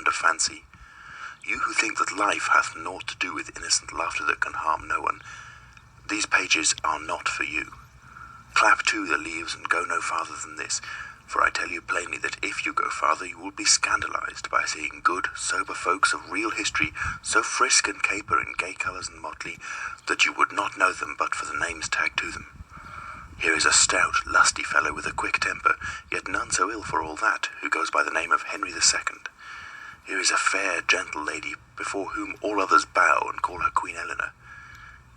land of fancy. You who think that life hath naught to do with innocent laughter that can harm no one, these pages are not for you. Clap to the leaves and go no farther than this, for I tell you plainly that if you go farther you will be scandalized by seeing good, sober folks of real history so frisk and caper in gay colours and motley that you would not know them but for the names tagged to them. Here is a stout, lusty fellow with a quick temper, yet none so ill for all that, who goes by the name of Henry II. Here is a fair, gentle lady, before whom all others bow and call her Queen Eleanor.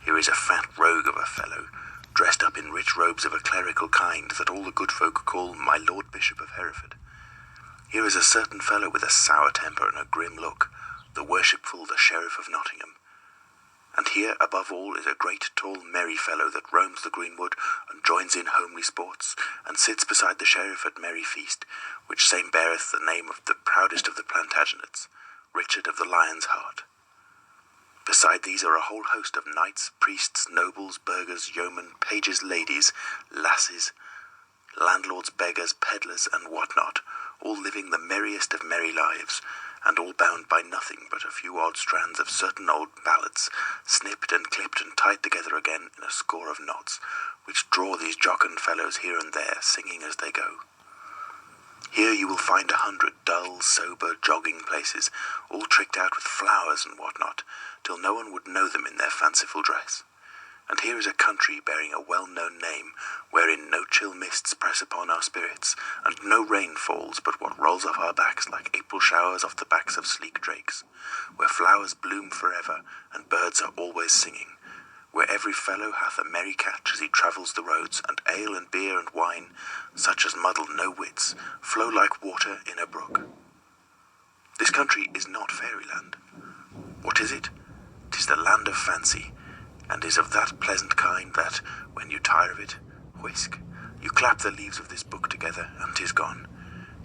Here is a fat rogue of a fellow, dressed up in rich robes of a clerical kind, that all the good folk call my Lord Bishop of Hereford. Here is a certain fellow with a sour temper and a grim look, the worshipful, the Sheriff of Nottingham. And here, above all, is a great, tall, merry fellow that roams the greenwood and joins in homely sports, and sits beside the sheriff at merry feast, which same beareth the name of the proudest of the Plantagenets, Richard of the Lion's Heart. Beside these are a whole host of knights, priests, nobles, burghers, yeomen, pages, ladies, lasses, landlords, beggars, pedlars, and what not, all living the merriest of merry lives, and all bound by nothing but a few odd strands of certain old ballads, snipped and clipped and tied together again in a score of knots, which draw these jocund fellows here and there, singing as they go. Here you will find 100 dull, sober, jogging places, all tricked out with flowers and what not, till no one would know them in their fanciful dress. And here is a country bearing a well-known name, wherein no chill mists press upon our spirits, and no rain falls but what rolls off our backs like April showers off the backs of sleek drakes, where flowers bloom forever, and birds are always singing, where every fellow hath a merry catch as he travels the roads, and ale and beer and wine, such as muddle no wits, flow like water in a brook. This country is not fairyland. What is it? 'Tis the land of fancy, and is of that pleasant kind that, when you tire of it, whisk, you clap the leaves of this book together, and 'tis gone,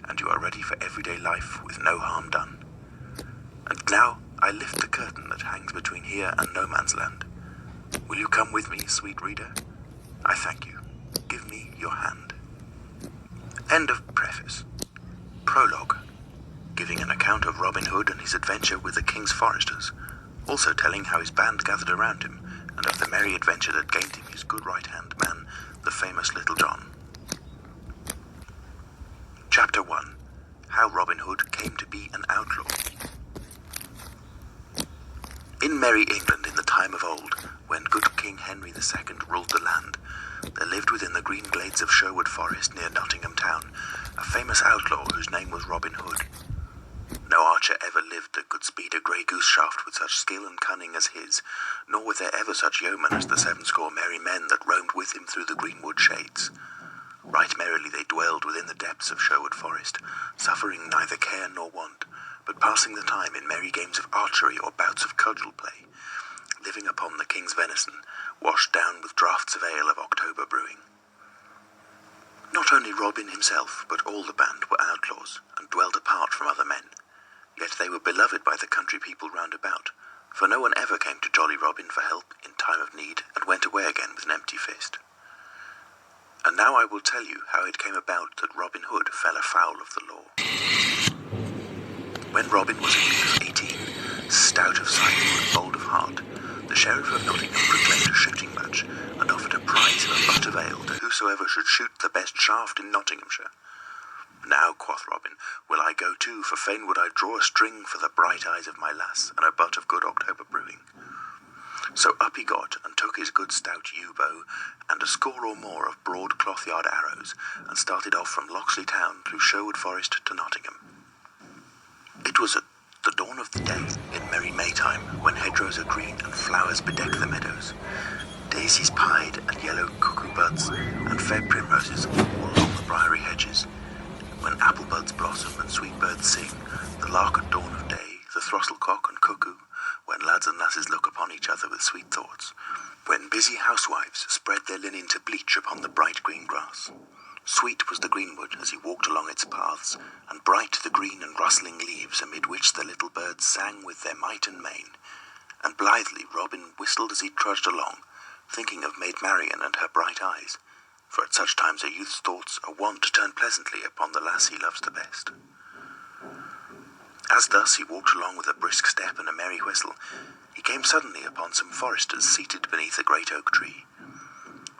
and you are ready for everyday life with no harm done. And now I lift the curtain that hangs between here and no man's land. Will you come with me, sweet reader? I thank you. Give me your hand. End of preface. Prologue, giving an account of Robin Hood and his adventure with the king's foresters, also telling how his band gathered around him, and of the merry adventure that gained him his good right-hand man, the famous Little John. Chapter 1. How Robin Hood came to be an outlaw. In merry England in the time of old, when good King Henry II ruled the land, there lived within the green glades of Sherwood Forest near Nottingham town a famous outlaw whose name was Robin Hood. No archer ever lived that could speed a grey goose shaft with such skill and cunning as his, nor were there ever such yeomen as the 70 merry men that roamed with him through the greenwood shades. Right merrily they dwelled within the depths of Sherwood Forest, suffering neither care nor want, but passing the time in merry games of archery or bouts of cudgel play, living upon the king's venison, washed down with draughts of ale of October brewing. Not only Robin himself, but all the band were outlaws, and dwelt apart from other men. Yet they were beloved by the country people round about, for no one ever came to jolly Robin for help in time of need, and went away again with an empty fist. And now I will tell you how it came about that Robin Hood fell afoul of the law. When Robin was a youth of 18, stout of sinew and bold of heart, the Sheriff of Nottingham proclaimed a shooting match, and offered a prize of a butt of ale to whosoever should shoot the best shaft in Nottinghamshire. Now, quoth Robin, will I go too, for fain would I draw a string for the bright eyes of my lass, and a butt of good October brewing. So up he got, and took his good stout yew bow, and a score or more of broad cloth-yard arrows, and started off from Locksley town through Sherwood Forest to Nottingham. It was at the dawn of the day, in merry Maytime, when hedgerows are green and flowers bedeck the meadows. Daisies pied, and yellow cuckoo buds, and fair primroses all along the briery hedges. When apple buds blossom and sweet birds sing, the lark at dawn of day, the throstlecock and cuckoo, when lads and lasses look upon each other with sweet thoughts, when busy housewives spread their linen to bleach upon the bright green grass. Sweet was the greenwood as he walked along its paths, and bright the green and rustling leaves amid which the little birds sang with their might and main, and blithely Robin whistled as he trudged along, thinking of Maid Marian and her bright eyes, for at such times a youth's thoughts are wont to turn pleasantly upon the lass he loves the best. As thus he walked along with a brisk step and a merry whistle, he came suddenly upon some foresters seated beneath a great oak tree.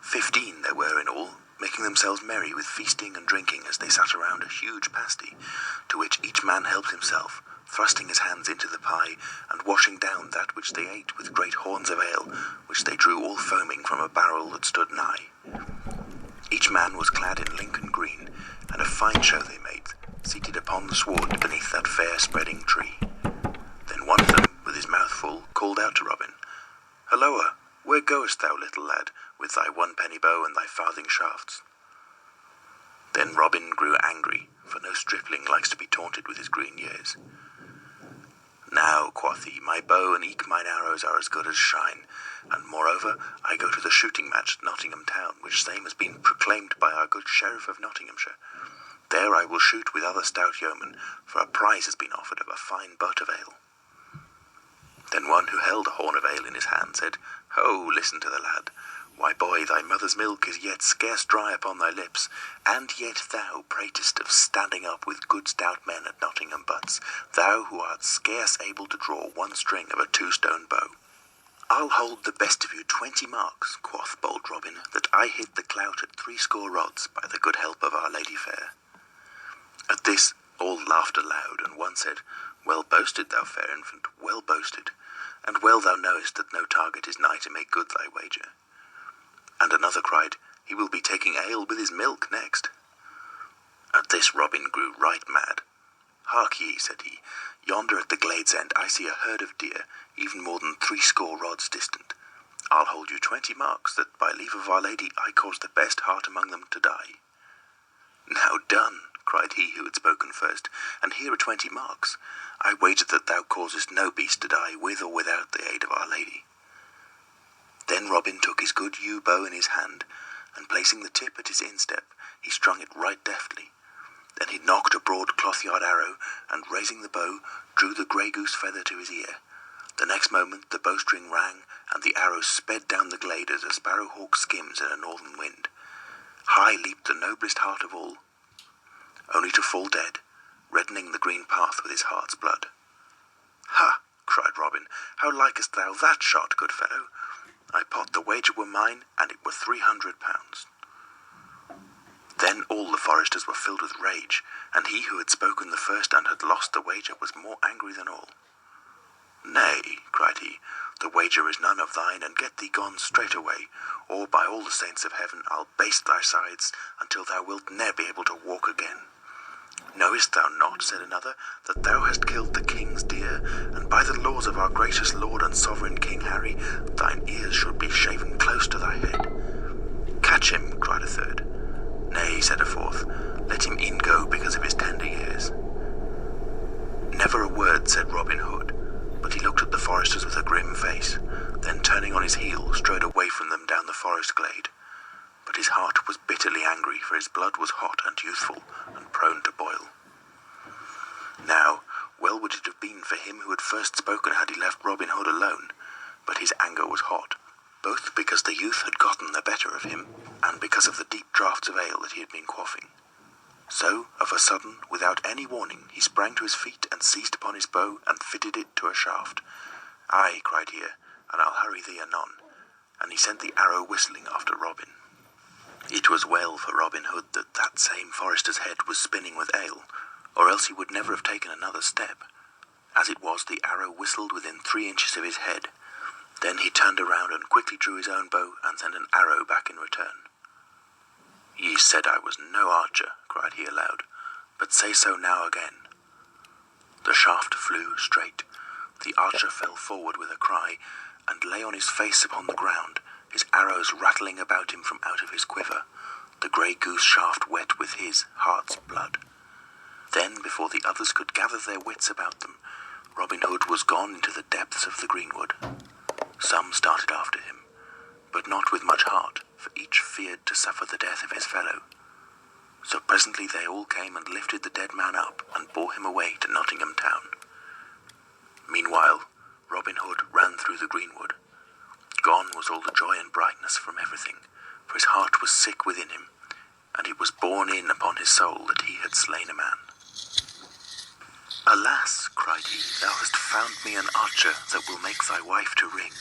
15 there were in all, making themselves merry with feasting and drinking as they sat around a huge pasty, to which each man helped himself, thrusting his hands into the pie, and washing down that which they ate with great horns of ale, which they drew all foaming from a barrel that stood nigh. Each man was clad in Lincoln green, and a fine show they made, seated upon the sward beneath that fair spreading tree. Then one of them, with his mouth full, called out to Robin, "Halloa, where goest thou, little lad, with thy 1 penny bow and thy farthing shafts?" Then Robin grew angry, for no stripling likes to be taunted with his green years. "Now," quoth he, "my bow and eke mine arrows are as good as shine, and moreover I go to the shooting match at Nottingham town, which same has been proclaimed by our good Sheriff of Nottinghamshire. There I will shoot with other stout yeomen, for a prize has been offered of a fine butt of ale." Then one who held a horn of ale in his hand said, "Ho, listen to the lad. Why, boy, thy mother's milk is yet scarce dry upon thy lips, and yet thou pratest of standing up with good stout men at Nottingham butts, thou who art scarce able to draw 1 string of a 2-stone bow." "I'll hold the best of you 20 marks, quoth bold Robin, "that I hit the clout at 60 rods, by the good help of Our Lady fair." At this all laughed aloud, and one said, "Well boasted, thou fair infant, well boasted, and well thou knowest that no target is nigh to make good thy wager." And another cried, "He will be taking ale with his milk next." At this Robin grew right mad. "Hark ye," said he, "yonder at the glade's end I see a herd of deer, even more than 60 rods distant. I'll hold you 20 marks, that by leave of Our Lady I cause the best heart among them to die." "Now done," cried he who had spoken first, "and here are 20 marks. I wager that thou causest no beast to die, with or without the aid of Our Lady." Then Robin took his good yew bow in his hand, and placing the tip at his instep, he strung it right deftly. Then he knocked a broad cloth-yard arrow, and raising the bow, drew the grey goose feather to his ear. The next moment the bowstring rang, and the arrow sped down the glade as a sparrowhawk skims in a northern wind. High leaped the noblest heart of all, only to fall dead, reddening the green path with his heart's blood. "Ha!" cried Robin, "how likest thou that shot, good fellow? I pot the wager were mine, and it were 300 pounds. Then all the foresters were filled with rage, and he who had spoken the first and had lost the wager was more angry than all. "Nay," cried he, "the wager is none of thine, and get thee gone straightway, or by all the saints of heaven I'll baste thy sides until thou wilt ne'er be able to walk again." "Knowest thou not," said another, "that thou hast killed the king's deer, and by the laws of our gracious lord and sovereign King Harry, thine ears should be shaven close to thy head?" "Catch him," cried a third. "Nay," said a fourth, "let him e'en go because of his tender years." Never a word said Robin Hood, but he looked at the foresters with a grim face, then turning on his heel, strode away from them down the forest glade. But his heart was bitterly angry, for his blood was hot and youthful, and prone to boil. Now, well would it have been for him who had first spoken had he left Robin Hood alone, but his anger was hot, both because the youth had gotten the better of him, and because of the deep draughts of ale that he had been quaffing. So, of a sudden, without any warning, he sprang to his feet and seized upon his bow and fitted it to a shaft. "Aye," cried he, "and I'll hurry thee anon," and he sent the arrow whistling after Robin. It was well for Robin Hood that that same forester's head was spinning with ale, or else he would never have taken another step. As it was, the arrow whistled within 3 inches of his head. Then he turned around and quickly drew his own bow and sent an arrow back in return. "Ye said I was no archer," cried he aloud, "but say so now again." The shaft flew straight. The archer fell forward with a cry, and lay on his face upon the ground, his arrows rattling about him from out of his quiver, the grey goose shaft wet with his heart's blood. Then, before the others could gather their wits about them, Robin Hood was gone into the depths of the greenwood. Some started after him, but not with much heart, for each feared to suffer the death of his fellow. So presently they all came and lifted the dead man up and bore him away to Nottingham town. Meanwhile, Robin Hood ran through the greenwood. Gone was all the joy and brightness from everything, for his heart was sick within him, and it was borne in upon his soul that he had slain a man. "Alas," cried he, thou hast found me an archer that will make thy wife to ring.